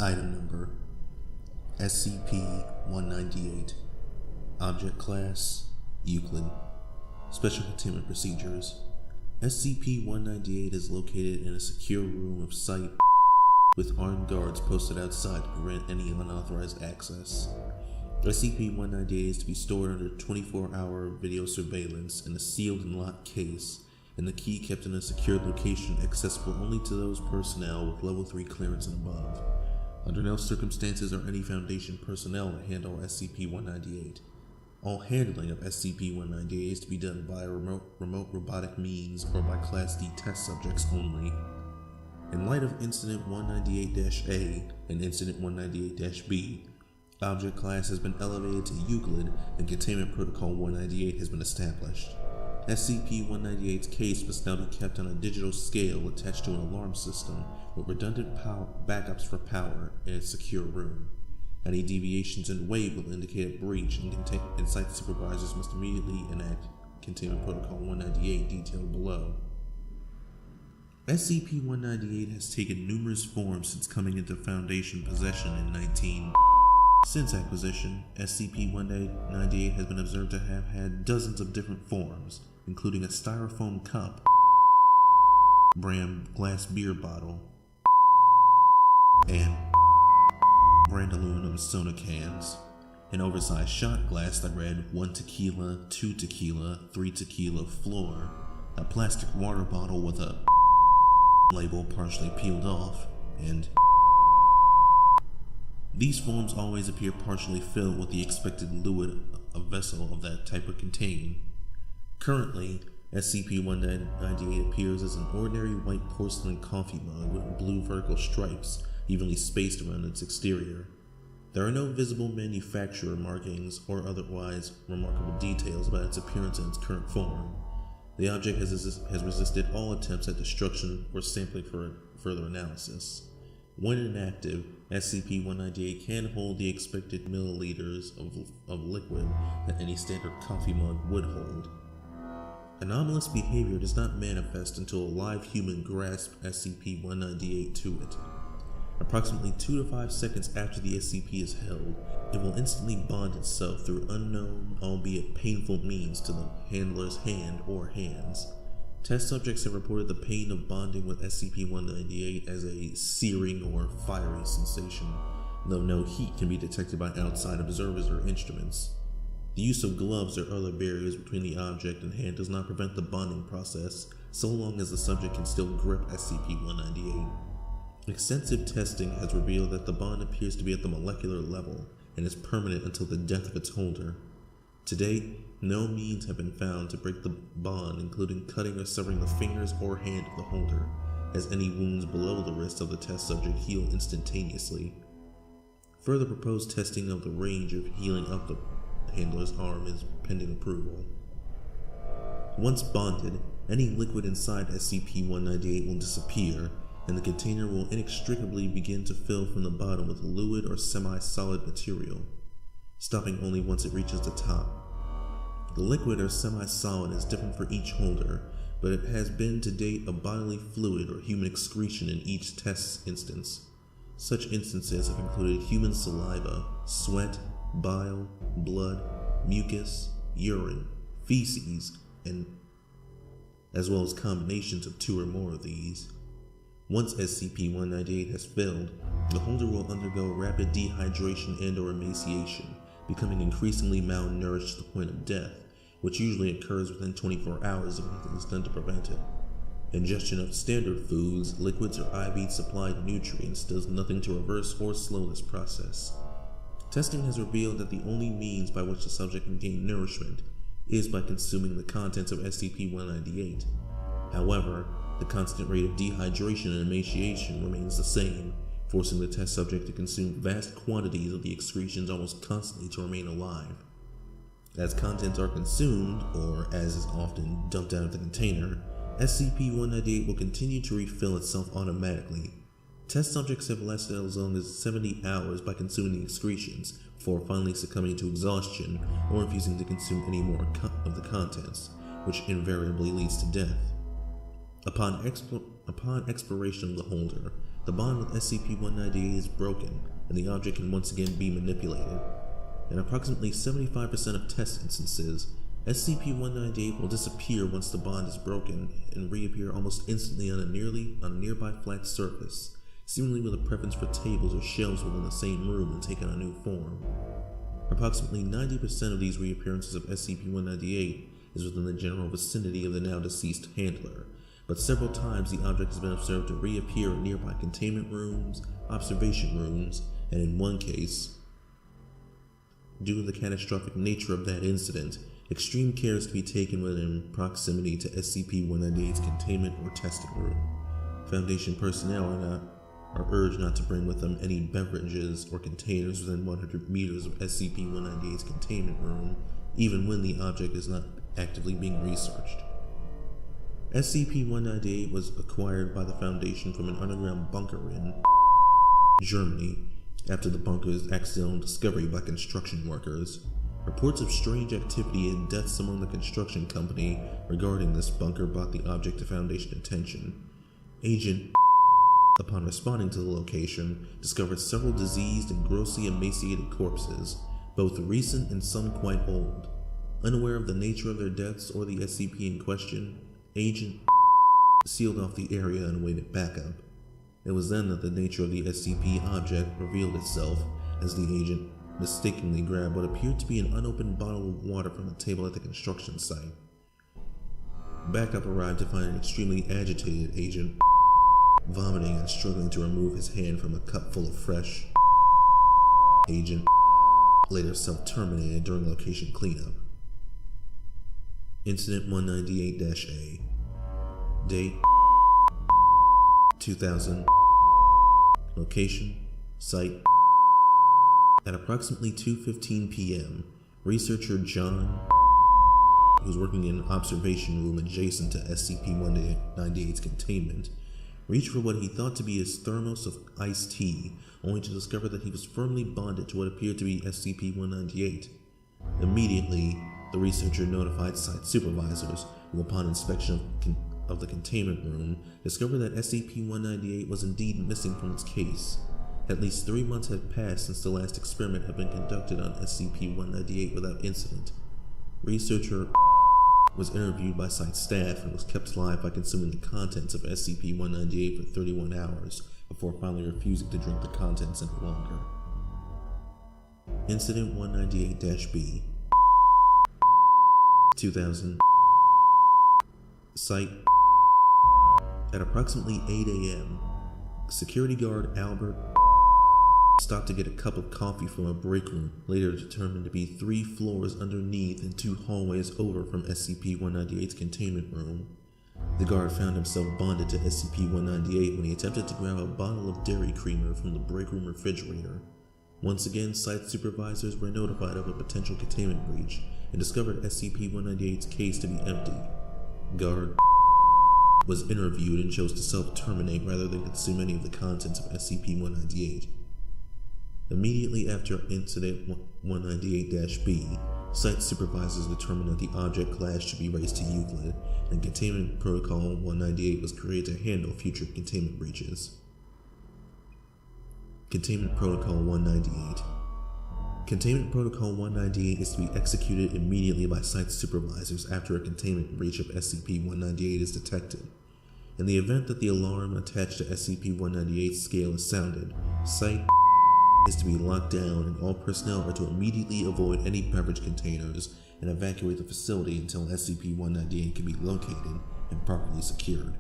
Item Number SCP-198. Object Class Euclid. Special Containment Procedures. SCP-198 is located in a secure room of site with armed guards posted outside to prevent any unauthorized access. SCP-198 is to be stored under 24-hour video surveillance in a sealed and locked case, and the key kept in a secured location accessible only to those personnel with Level 3 clearance and above. Under no circumstances are any Foundation personnel to handle SCP-198. All handling of SCP-198 is to be done via remote robotic means or by Class D test subjects only. In light of Incident 198-A and Incident 198-B, Object Class has been elevated to Euclid and Containment Protocol 198 has been established. SCP-198's case must now be kept on a digital scale attached to an alarm system with redundant backups for power in a secure room. Any deviations in weight will indicate a breach, and site supervisors must immediately enact Containment Protocol 198 detailed below. SCP-198 has taken numerous forms since coming into Foundation possession in 19. Since acquisition, SCP-198 has been observed to have had dozens of different forms, including a styrofoam cup, brand glass beer bottle, and brand aluminum soda cans, an oversized shot glass that read 1 tequila, 2 tequila, 3 tequila floor, a plastic water bottle with a label partially peeled off, and these forms always appear partially filled with the expected fluid a vessel of that type would contain. Currently, SCP-198 appears as an ordinary white porcelain coffee mug with blue vertical stripes evenly spaced around its exterior. There are no visible manufacturer markings or otherwise remarkable details about its appearance in its current form. The object has resisted all attempts at destruction or sampling for further analysis. When inactive, SCP-198 can hold the expected milliliters of liquid that any standard coffee mug would hold. Anomalous behavior does not manifest until a live human grasps SCP-198 to it. Approximately 2 to 5 seconds after the SCP is held, it will instantly bond itself through unknown, albeit painful means to the handler's hand or hands. Test subjects have reported the pain of bonding with SCP-198 as a searing or fiery sensation, though no heat can be detected by outside observers or instruments. The use of gloves or other barriers between the object and hand does not prevent the bonding process, so long as the subject can still grip SCP-198. Extensive testing has revealed that the bond appears to be at the molecular level and is permanent until the death of its holder. To date, no means have been found to break the bond, including cutting or severing the fingers or hand of the holder, as any wounds below the wrist of the test subject heal instantaneously. Further proposed testing of the range of healing up the handler's arm is pending approval. Once bonded, any liquid inside SCP-198 will disappear, and the container will inextricably begin to fill from the bottom with fluid or semi-solid material, stopping only once it reaches the top. The liquid or semi-solid is different for each holder, but it has been to date a bodily fluid or human excretion in each test instance. Such instances have included human saliva, sweat, bile, blood, mucus, urine, feces, and as well as combinations of 2 or more of these. Once SCP-198 has filled, the holder will undergo rapid dehydration and or emaciation, becoming increasingly malnourished to the point of death, which usually occurs within 24 hours if nothing is done to prevent it. Ingestion of standard foods, liquids, or IV supplied nutrients does nothing to reverse or slow this process. Testing has revealed that the only means by which the subject can gain nourishment is by consuming the contents of SCP-198. However, the constant rate of dehydration and emaciation remains the same, forcing the test subject to consume vast quantities of the excretions almost constantly to remain alive. As contents are consumed, or as is often dumped out of the container, SCP-198 will continue to refill itself automatically. Test subjects have lasted as long as 70 hours by consuming the excretions, before finally succumbing to exhaustion or refusing to consume any more of the contents, which invariably leads to death. Upon exploration of the holder, the bond with SCP-198 is broken, and the object can once again be manipulated. In approximately 75% of test instances, SCP-198 will disappear once the bond is broken and reappear almost instantly on a nearby flat surface, seemingly with a preference for tables or shelves within the same room and take on a new form. Approximately 90% of these reappearances of SCP-198 is within the general vicinity of the now deceased handler, but several times the object has been observed to reappear in nearby containment rooms, observation rooms, and in one case, due to the catastrophic nature of that incident, extreme care is to be taken within proximity to SCP-198's containment or testing room. Foundation personnel are urged not to bring with them any beverages or containers within 100 meters of SCP-198's containment room, even when the object is not actively being researched. SCP-198 was acquired by the Foundation from an underground bunker in Germany after the bunker's accidental discovery by construction workers. Reports of strange activity and deaths among the construction company regarding this bunker brought the object to Foundation attention. Agent, upon responding to the location, discovered several diseased and grossly emaciated corpses, both recent and some quite old. Unaware of the nature of their deaths or the SCP in question, Agent sealed off the area and awaited backup. It was then that the nature of the SCP object revealed itself as the agent mistakenly grabbed what appeared to be an unopened bottle of water from the table at the construction site. Backup arrived to find an extremely agitated agent vomiting and struggling to remove his hand from a cup full of fresh. Agent later self-terminated during location cleanup. Incident 198-A. Date 2000. Location, site. At approximately 2:15 p.m., researcher John, who was working in an observation room adjacent to SCP-198's containment, reached for what he thought to be his thermos of iced tea, only to discover that he was firmly bonded to what appeared to be SCP-198. Immediately, the researcher notified site supervisors, who upon inspection of the containment room, discovered that SCP-198 was indeed missing from its case. At least 3 months had passed since the last experiment had been conducted on SCP-198 without incident. Researcher was interviewed by site staff and was kept alive by consuming the contents of SCP-198 for 31 hours before finally refusing to drink the contents any longer. Incident 198-B. 2000. Site. At approximately 8 a.m., security guard Albert stopped to get a cup of coffee from a break room, later determined to be 3 floors underneath and 2 hallways over from SCP-198's containment room. The guard found himself bonded to SCP-198 when he attempted to grab a bottle of dairy creamer from the break room refrigerator. Once again, site supervisors were notified of a potential containment breach and discovered SCP-198's case to be empty. Guard was interviewed and chose to self-terminate rather than consume any of the contents of SCP-198. Immediately after Incident 198-B, site supervisors determined that the object class should be raised to Euclid, and Containment Protocol 198 was created to handle future containment breaches. Containment Protocol 198. Containment Protocol 198 is to be executed immediately by site supervisors after a containment breach of SCP-198 is detected. In the event that the alarm attached to SCP-198's scale is sounded, site is to be locked down and all personnel are to immediately avoid any beverage containers and evacuate the facility until SCP-198 can be located and properly secured.